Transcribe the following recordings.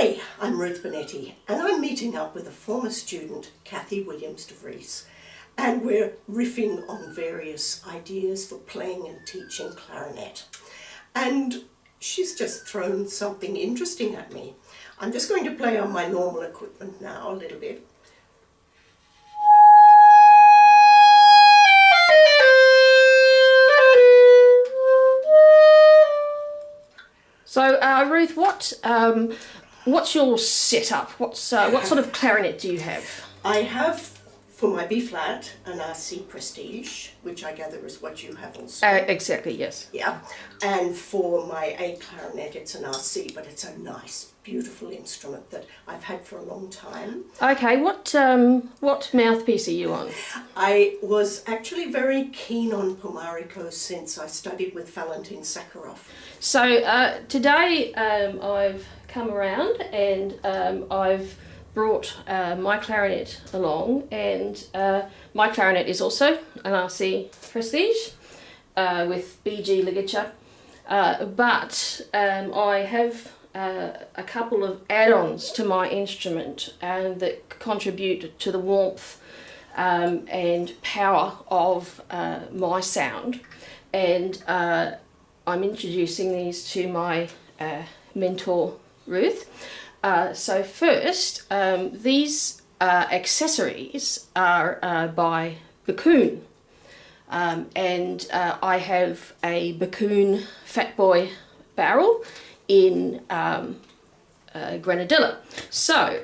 Hi, I'm Ruth Bonetti, and I'm meeting up with a former student, Kathy Williams-DeVries, and we're riffing on various ideas for playing and teaching clarinet. And she's just thrown something interesting at me. I'm just going to play on my normal equipment now a little bit. So, Ruth, what's your setup? What sort of clarinet do you have? I have, for my B-flat, an RC Prestige, which I gather is what you have also. Exactly, yes. Yeah, and for my A clarinet, it's an RC, but it's a nice, beautiful instrument that I've had for a long time. Okay, what mouthpiece are you on? I was actually very keen on Pomarico since I studied with Valentin Sakharov. So today I've come around and I've brought my clarinet along, and my clarinet is also an RC Prestige with BG ligature, but I have a couple of add-ons to my instrument that contribute to the warmth and power of my sound, and I'm introducing these to my mentor Ruth. So first, these accessories are by Backun, and I have a Backun Fat Boy barrel in grenadilla. So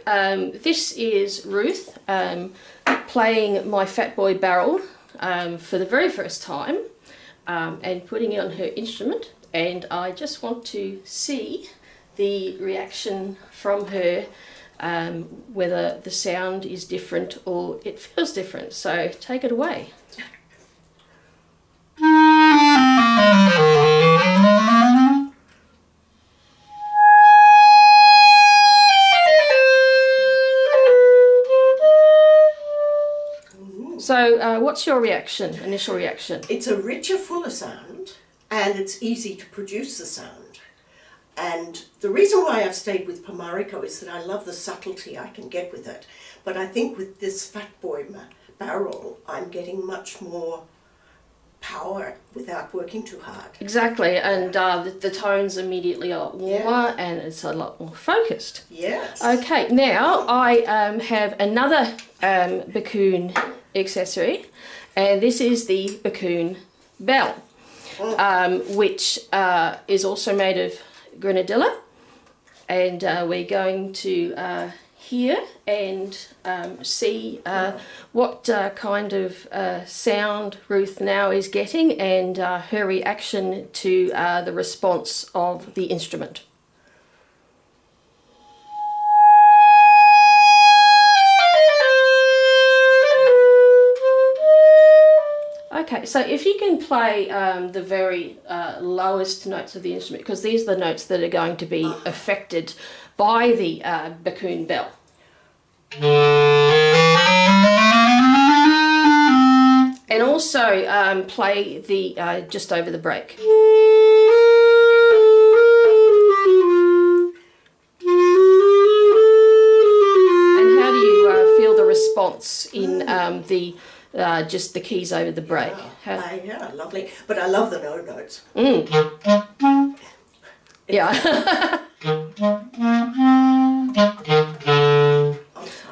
this is Ruth playing my Fat Boy barrel for the very first time and putting it on her instrument, and I just want to see the reaction from her, whether the sound is different or it feels different. So take it away. So what's your reaction, initial reaction? It's a richer, fuller sound, and it's easy to produce the sound. And the reason why I've stayed with Pomarico is that I love the subtlety I can get with it. But I think with this Fat Boy barrel, I'm getting much more power without working too hard. Exactly, and the tone's immediately a lot warmer, and it's a lot more focused. Yes. Okay, now I have another Backun accessory, and this is the Backun bell, which is also made of grenadilla, and we're going to hear and see what kind of sound Ruth now is getting, and her reaction to the response of the instrument. Okay, so if you can play the very lowest notes of the instrument, because these are the notes that are going to be affected by the Backun bell. And also play the just over the break. And how do you feel the response in the just the keys over the break? Yeah, lovely. But I love the no notes. Yeah.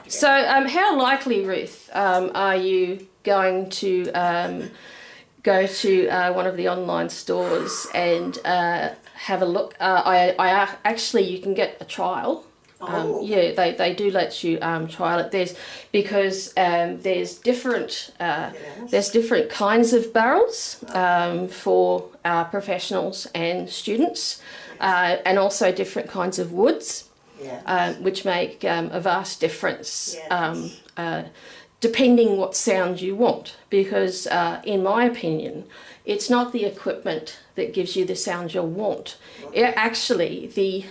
So how likely, Ruth, are you going to go to one of the online stores and have a look? Actually, you can get a trial. Yeah, they do let you trial it. There's different kinds of barrels for professionals and students, and also different kinds of woods, which make a vast difference depending what sound you want. Because in my opinion, it's not the equipment that gives you the sound you want. Actually, the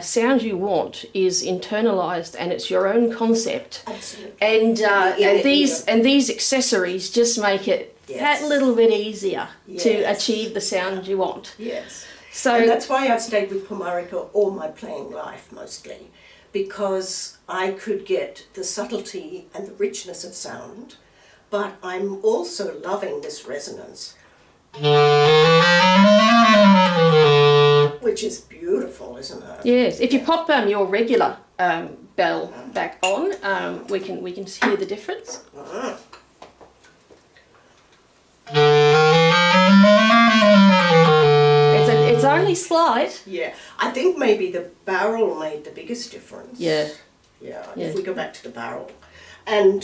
sound you want is internalized, and it's your own concept. Absolutely. And these accessories just make it that little bit easier to achieve the sound you want. Yes. So And that's why I've stayed with Pomarica all my playing life mostly, because I could get the subtlety and the richness of sound, but I'm also loving this resonance, which is beautiful, isn't it? yes, if you pop your regular bell back on, we can hear the difference. It's only slight. Yeah, I think maybe the barrel made the biggest difference. Yeah. Yeah, Yeah. if we go back to the barrel. And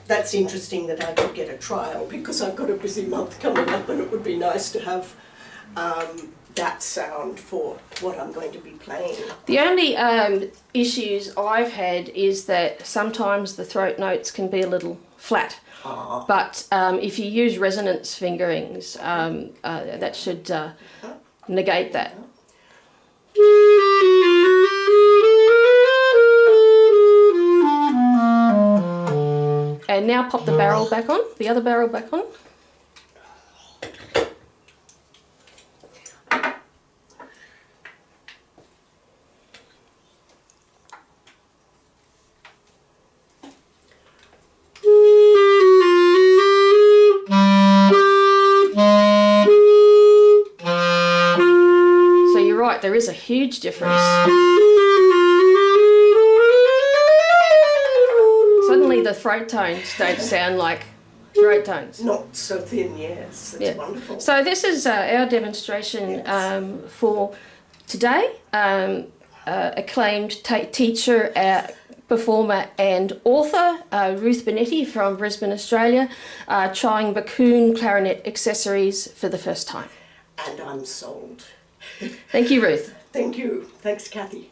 that's interesting that I could get a trial, because I've got a busy month coming up and it would be nice to have that sound for what I'm going to be playing. The only issues I've had is that sometimes the throat notes can be a little flat. But if you use resonance fingerings, that should negate that. And now pop the barrel back on, the other barrel back on. So you're right, there is a huge difference. Suddenly the throat tones don't sound like throat tones. Not so thin, yes. It's wonderful. So this is our demonstration for today. Acclaimed teacher, performer and author Ruth Bonetti from Brisbane, Australia, trying Backun clarinet accessories for the first time. And I'm sold. Thank you, Ruth. Thank you. Thanks, Kathy.